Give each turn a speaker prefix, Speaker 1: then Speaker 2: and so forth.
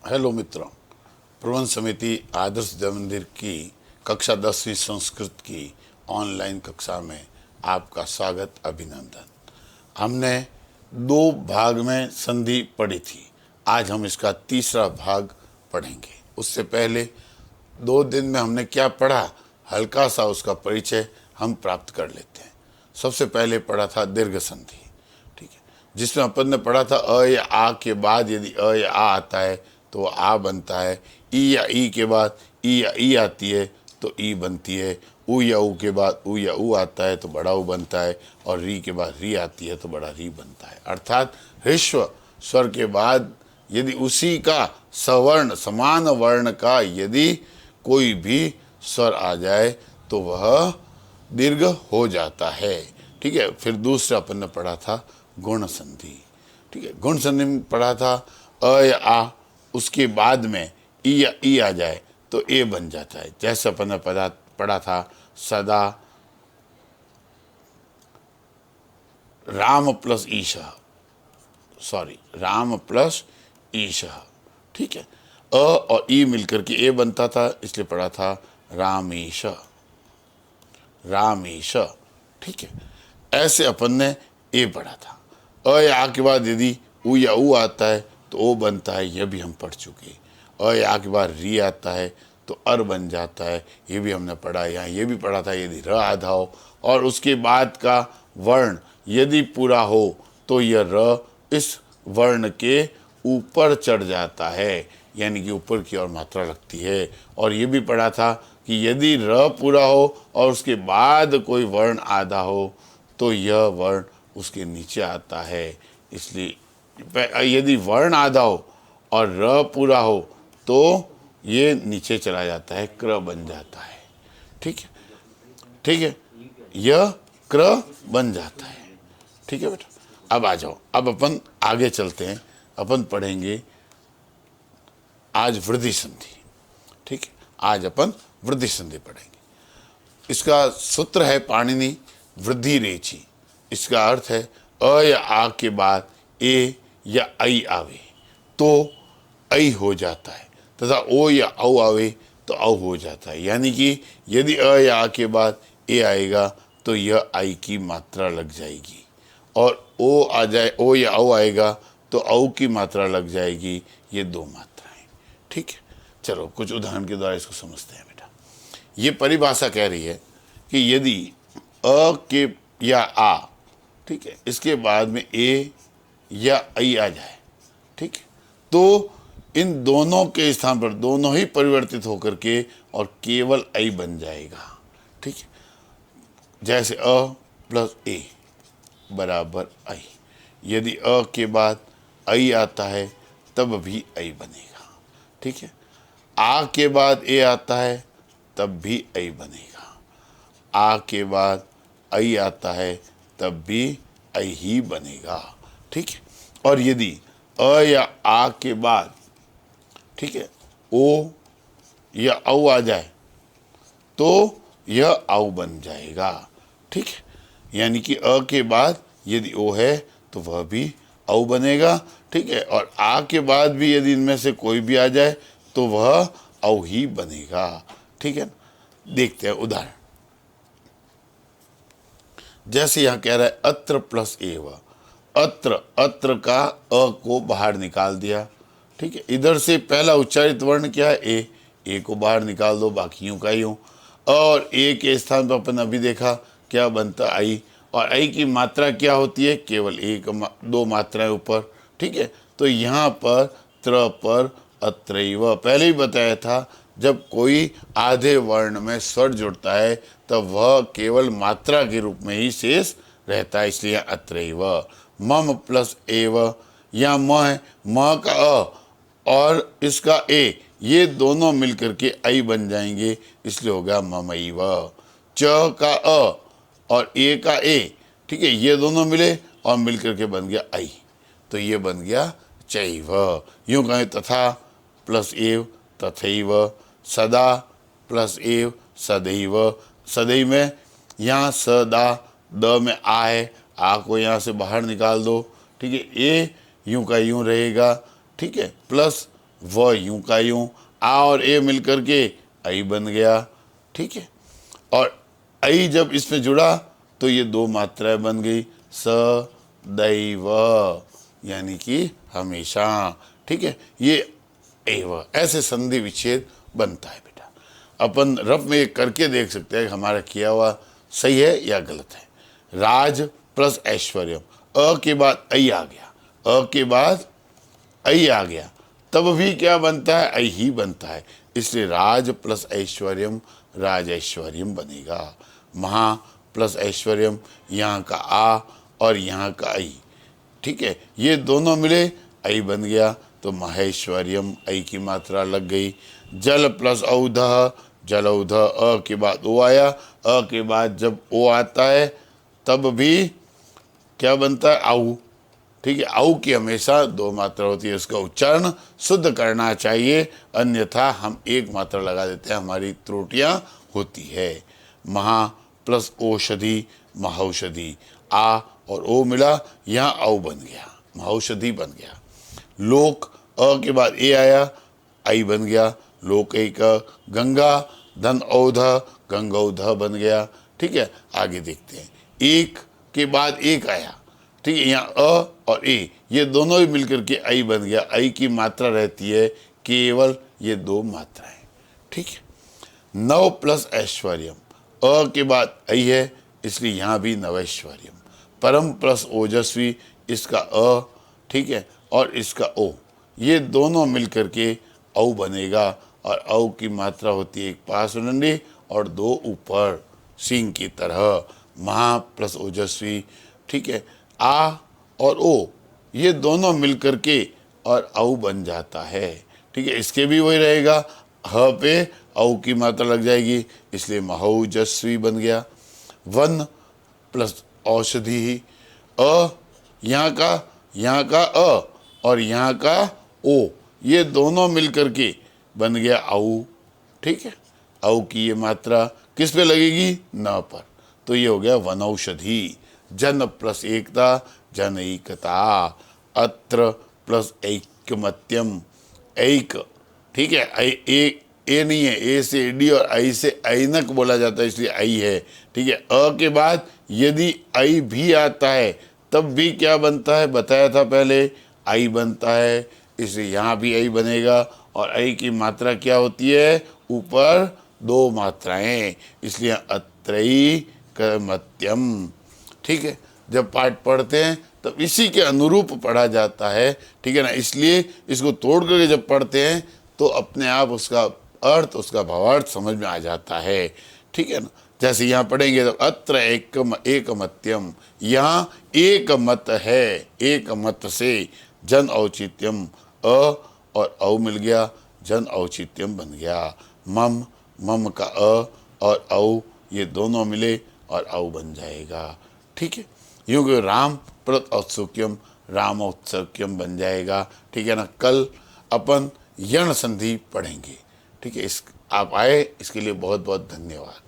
Speaker 1: Hello मित्रों, प्रबंध समिति आदर्श विद्या मंदिर की कक्षा 10वीं संस्कृत की ऑनलाइन कक्षा में आपका स्वागत, अभिनंदन। हमने 2 भाग में संधि पढ़ी थी। आज हम इसका तीसरा भाग पढ़ेंगे। उससे पहले 2 दिन में हमने क्या पढ़ा, हल्का सा उसका परिचय हम प्राप्त कर लेते हैं। सबसे पहले पढ़ा था दीर्घ संधि, ठीक है, जिसमें अपन ने पढ़ा था अ या आ के बाद यदि अ या आ आता है तो आ बनता है। ई या ई के बाद ई या ई आती है तो ई बनती है। उ या उ के बाद उ या उ आता है तो बड़ा उ बनता है। और री के बाद री आती है तो बड़ा री बनता है। अर्थात ह्रस्व स्वर के बाद यदि उसी का सवर्ण समान वर्ण का यदि कोई भी स्वर आ जाए तो वह दीर्घ हो जाता है, ठीक है। फिर दूसरा अपन ने पढ़ा था गुण संधि, ठीक है। गुण संधि में पढ़ा था अ या आ, उसके बाद में ई या ई आ जाए तो ए बन जाता है। जैसे अपन ने पढ़ा था सदा राम प्लस ईशा, राम प्लस ईशा, ठीक है। अ और ई मिलकर के ए बनता था, इसलिए पढ़ा था रामेश, ठीक है। ऐसे अपन ने ए पढ़ा था। अ या आ के बाद यदि उ या उ आता है तो ओ बनता है, यह भी हम पढ़ चुके। अ या आ के बाद री आता है तो अर बन जाता है, ये भी हमने पढ़ा। यहाँ ये भी पढ़ा था यदि र आधा हो और उसके बाद का वर्ण यदि पूरा हो तो यह र इस वर्ण के ऊपर चढ़ जाता है, यानी कि ऊपर की ओर मात्रा लगती है। और ये भी पढ़ा था कि यदि र पूरा हो और उसके बाद कोई वर्ण आधा हो तो यह वर्ण उसके नीचे आता है। इसलिए यदि वर्ण आधा हो और र पूरा हो तो ये नीचे चला जाता है, क्र बन जाता है, ठीक है, ठीक है। यह क्र बन जाता है, ठीक है बेटा। अब आ जाओ, अब अपन आगे चलते हैं। अपन पढ़ेंगे आज वृद्धि संधि, ठीक है। आज अपन वृद्धि संधि पढ़ेंगे। इसका सूत्र है पाणिनि वृद्धि रेचि। इसका अर्थ है अ या आ के बाद ए या ऐ आवे तो ऐ हो जाता है, तथा ओ या औ आवे तो औ हो जाता है। यानी कि यदि अ या आ के बाद ए आएगा तो यह आई की मात्रा लग जाएगी, और ओ आ जाए, ओ या औ आएगा तो औ की मात्रा लग जाएगी। ये 2 मात्राएं, ठीक है। चलो कुछ उदाहरण के द्वारा इसको समझते हैं बेटा। ये परिभाषा कह रही है कि यदि अ के या आ, ठीक है, इसके बाद में ए या ऐ आ जाए, ठीक है, तो इन दोनों के स्थान पर दोनों ही परिवर्तित होकर के और केवल ऐ बन जाएगा, ठीक है। जैसे अ प्लस ए बराबर ऐ। यदि अ के बाद ऐ आता है तब भी ऐ बनेगा, ठीक है। आ के बाद ए आता है तब भी ऐ बनेगा। आ के बाद ऐ आता है तब भी ऐ ही बनेगा, ठीक है। और यदि अ या आ के बाद, ठीक है, ओ या औ आ जाए तो यह औ बन जाएगा, ठीक है। यानी कि अ के बाद यदि ओ है तो वह भी औ बनेगा, ठीक है। और आ के बाद भी यदि इनमें से कोई भी आ जाए तो वह औ ही बनेगा, ठीक है। देखते हैं उदाहरण। जैसे यहां कह रहा है अत्र प्लस एव। अत्र, अत्र का अ को बाहर निकाल दिया, ठीक है। इधर से पहला उच्चारित वर्ण क्या है, ए को बाहर निकाल दो, बाकी यूं का यूं। और ए के स्थान पर अपन अभी देखा क्या बनता, आई। और आई की मात्रा क्या होती है, केवल एक 2 मात्राएं ऊपर, ठीक है। तो यहाँ पर त्र पर अत्रैव पहले ही बताया था, जब कोई आधे वर्ण में स्वर जुड़ता है तब वह केवल मात्रा के रूप में ही शेष रहता है, इसलिए अत्रैव। मम प्लस एव, या म है, म का अ और इसका ए, ये दोनों मिलकर के ऐ बन जाएंगे, इसलिए होगा ममैव। च का अ और ए का ए, ठीक है, ये दोनों मिले और मिलकर के बन गया ऐ, तो ये बन गया चैव। यूं कहें तथा प्लस एव तथैव, सदा प्लस एव सदैव। सदैव में यहाँ सदा द में आ है, आ को यहाँ से बाहर निकाल दो, ठीक है। ए यूं का यूं रहेगा, ठीक है, प्लस व यूं का यूं, आ और ए मिलकर के आई बन गया, ठीक है। और आई जब इसमें जुड़ा तो ये दो मात्राएं बन गई, स दैव, यानी कि हमेशा, ठीक है। ये एव, ऐसे संधि विच्छेद बनता है बेटा। अपन रफ में एक करके देख सकते हैं कि हमारा किया हुआ सही है या गलत है। राज प्लस ऐश्वर्यम, अ के बाद ऐ आ गया, अ के बाद ऐ आ गया, तब भी क्या बनता है, ऐ ही बनता है, इसलिए राज प्लस ऐश्वर्यम राज ऐश्वर्यम बनेगा। महा प्लस ऐश्वर्यम, यहाँ का आ और यहाँ का ऐ, ठीक है, ये दोनों मिले ऐ बन गया, तो महेश्वर्यम, ऐ की मात्रा लग गई। जल प्लस औध, जल औध, अ के बाद ओ आया, अ के बाद जब ओ आता है तब भी क्या बनता है, आऊ, ठीक है। आऊ की हमेशा दो मात्रा होती है, उसका उच्चारण शुद्ध करना चाहिए, अन्यथा हम एक मात्रा लगा देते हैं, हमारी त्रुटियां होती है। महा प्लस औषधि, महौषधि, आ और ओ मिला, यहाँ औ बन गया, महौषधि बन गया। लोक, अ के बाद ए आया, आई बन गया, लोक एक। गंगा, धन औध, गंगौध बन गया, ठीक है। आगे देखते हैं, एक के बाद एक आया, ठीक है, यहाँ अ और ए ये दोनों ही मिलकर के आई बन गया, आई की मात्रा रहती है केवल ये दो मात्राएं, ठीक है। नव प्लस ऐश्वर्यम, अ के बाद आई है, इसलिए यहाँ भी नवैश्वर्यम। परम प्लस ओजस्वी, इसका अ, ठीक है, और इसका ओ, ये दोनों मिलकर के औ बनेगा, और औ की मात्रा होती है एक पार्श्वदंडी और दो ऊपर सिंह की तरह। महा प्लस ओजस्वी, ठीक है, आ और ओ ये दोनों मिलकर के और औ बन जाता है, ठीक है। इसके भी वही रहेगा, ह पे औ की मात्रा लग जाएगी, इसलिए महौजस्वी बन गया। वन प्लस औषधि, अ यहाँ का अ और यहाँ का ओ, ये दोनों मिलकर के बन गया औ, ठीक है। औ की ये मात्रा किस पे लगेगी, न पर, तो ये हो गया वनौषधि। जन प्लस एकता, जनैकता। अत्र प्लस ऐक्यमत्यम, ऐक, ठीक है, ए नहीं है, ए से डी और आई से ऐनक बोला जाता है, इसलिए आई है, ठीक है। अ के बाद यदि आई भी आता है तब भी क्या बनता है, बताया था पहले, आई बनता है, इसलिए यहाँ भी आई बनेगा, और आई की मात्रा क्या होती है, ऊपर दो मात्राएं, इसलिए अत्रैकमत्यम, ठीक है। जब पाठ पढ़ते हैं तब इसी के अनुरूप पढ़ा जाता है, ठीक है ना, इसलिए इसको तोड़ करके जब पढ़ते हैं तो अपने आप उसका अर्थ, उसका भावार्थ समझ में आ जाता है, ठीक है ना। जैसे यहाँ पढ़ेंगे तो अत्र एकमत्यम, यहाँ एक मत है, एक मत से जन औचित्यम, अ और औ मिल गया, जन औचित्यम बन गया। मम, मम का अ और औ ये दोनों मिले और औ बन जाएगा, ठीक है। यूँ कि राम प्रत औत्सुक्यम, राम औत्सुक्यम बन जाएगा, ठीक है ना। कल अपन यण संधि पढ़ेंगे, ठीक है। इस आप आए इसके लिए बहुत बहुत धन्यवाद।